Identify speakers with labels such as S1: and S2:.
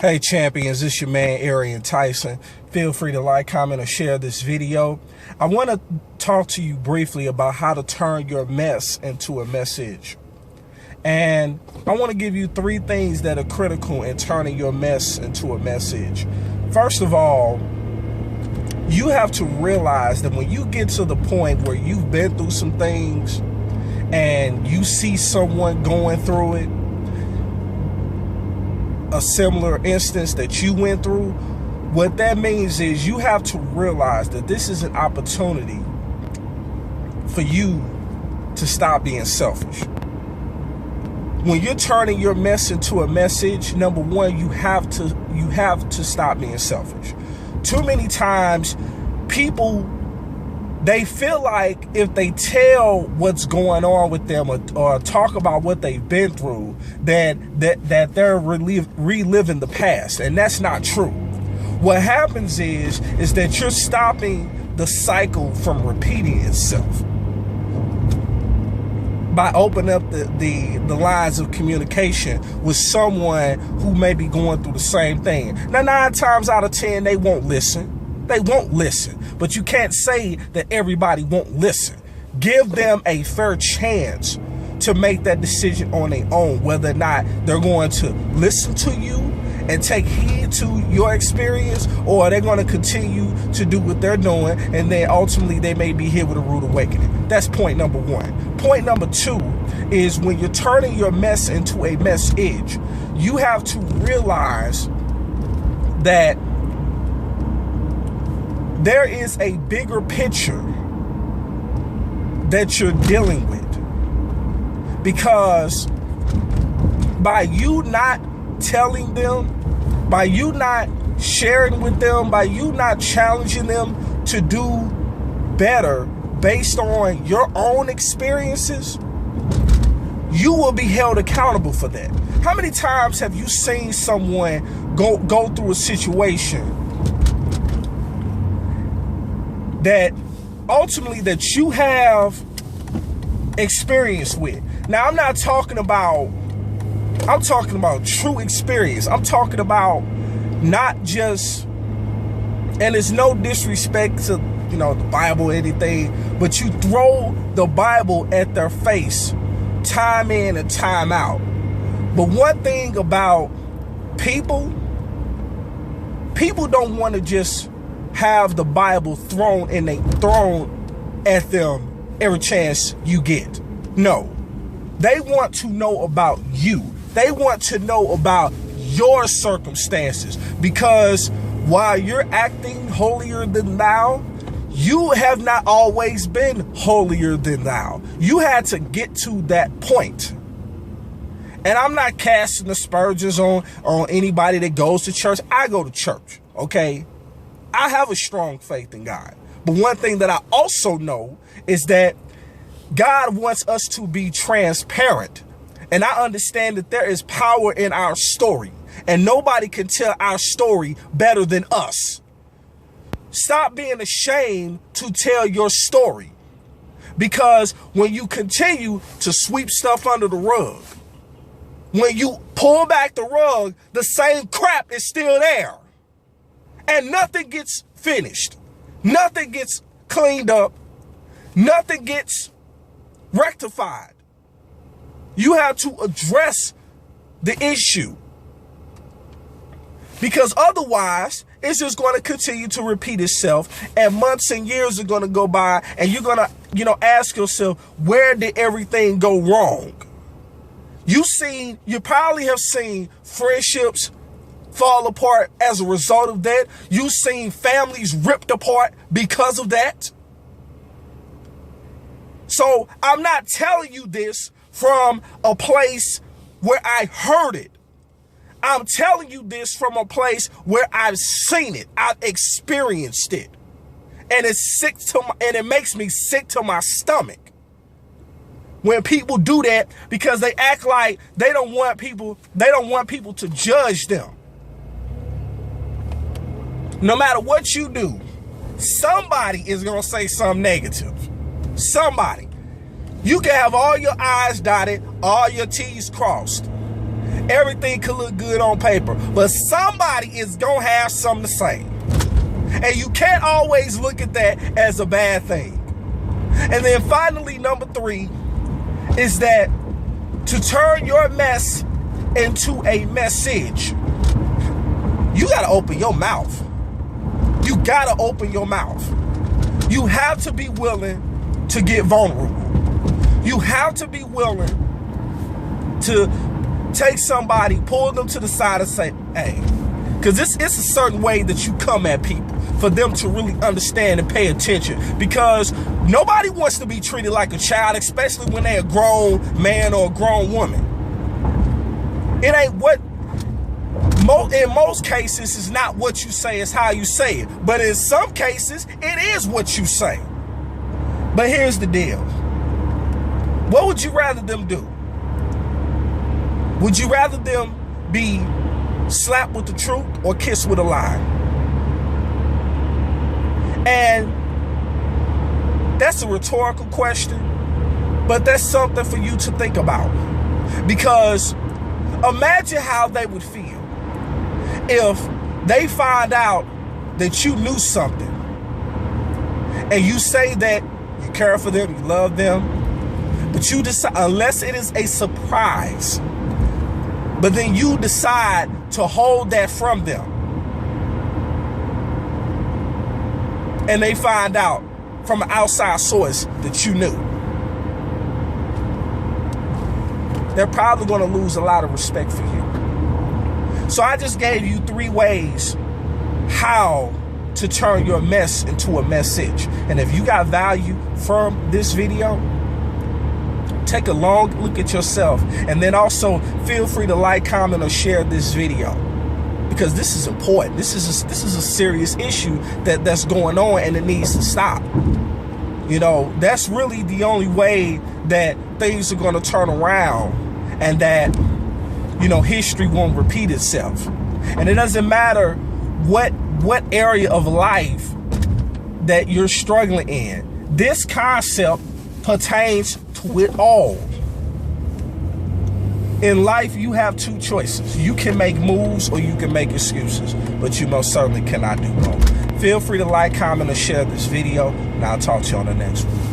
S1: Hey champions, this your man Arian Tyson. Feel free to like, comment, or share this video. I want to talk to you briefly about how to turn your mess into a message. And I want to give you 3 things that are critical in turning your mess into a message. First of all, you have to realize that when you get to the point where you've been through some things and you see someone going through it, a similar instance that you went through, what that means is you have to realize that this is an opportunity for you to stop being selfish. When you're turning your mess into a message, number one, you have to stop being selfish. Too many times people, they feel like if they tell what's going on with them or talk about what they've been through, that they're reliving the past, and that's not true. What happens is that you're stopping the cycle from repeating itself by opening up the lines of communication with someone who may be going through the same thing. Now, 9 times out of 10, they won't listen. They won't listen, but you can't say that everybody won't listen. Give them a fair chance to make that decision on their own, whether or not they're going to listen to you and take heed to your experience, or they're going to continue to do what they're doing, and then ultimately they may be here with a rude awakening. That's point number 1. Point number 2 is when you're turning your mess into a message, you have to realize that there is a bigger picture that you're dealing with, because by you not telling them, by you not sharing with them, by you not challenging them to do better based on your own experiences, you will be held accountable for that. How many times have you seen someone go through a situation that ultimately that you have experience with? Now, I'm talking about true experience. I'm talking about not just, and it's no disrespect to, the Bible or anything, but you throw the Bible at their face time in and time out. But one thing about people don't want to just have the Bible thrown at them every chance you get. No, they want to know about you. They want to know about your circumstances, because while you're acting holier than thou, you have not always been holier than thou. You had to get to that point. And I'm not casting aspersions on anybody that goes to church. I go to church, okay? I have a strong faith in God. But one thing that I also know is that God wants us to be transparent. And I understand that there is power in our story, and nobody can tell our story better than us. Stop being ashamed to tell your story, because when you continue to sweep stuff under the rug, when you pull back the rug, the same crap is still there, and nothing gets finished. Nothing gets cleaned up. Nothing gets rectified. You have to address the issue, because otherwise it's just going to continue to repeat itself, and months and years are going to go by, and you're going to, ask yourself, where did everything go wrong? You probably have seen friendships fall apart as a result of that. You've seen families ripped apart because of that. So I'm not telling you this from a place where I heard it. I'm telling you this from a place where I've seen it. I've experienced it. And it makes me sick to my stomach when people do that, because they act like they don't want people to judge them. No matter what you do, somebody is going to say something negative. Somebody. You can have all your I's dotted, all your T's crossed. Everything could look good on paper, but somebody is gonna have something to say. And you can't always look at that as a bad thing. And then finally, number 3 is that to turn your mess into a message, you gotta open your mouth. You gotta open your mouth. You have to be willing to get vulnerable. You have to be willing to take somebody, pull them to the side and say, hey, because it's a certain way that you come at people for them to really understand and pay attention, because nobody wants to be treated like a child, especially when they're a grown man or a grown woman. It ain't what, in most cases, it's not what you say, it's how you say it. But in some cases, it is what you say. But here's the deal. What would you rather them do? Would you rather them be slapped with the truth or kissed with a lie? And that's a rhetorical question, but that's something for you to think about. Because imagine how they would feel if they find out that you knew something and you say that you care for them, you love them, but you decide, unless it is a surprise, but then you decide to hold that from them, and they find out from an outside source that you knew, they're probably going to lose a lot of respect for you. So I just gave you 3 ways how to turn your mess into a message. And if you got value from this video, take a long look at yourself, and then also feel free to like, comment, or share this video, because this is important. This is a serious issue that's going on, and it needs to stop. You know, that's really the only way that things are going to turn around, and that, you know, history won't repeat itself. And it doesn't matter what area of life that you're struggling in. This concept pertains to it all. In life, you have 2 choices. You can make moves or you can make excuses, but you most certainly cannot do both. Feel free to like, comment, or share this video, and I'll talk to you on the next one.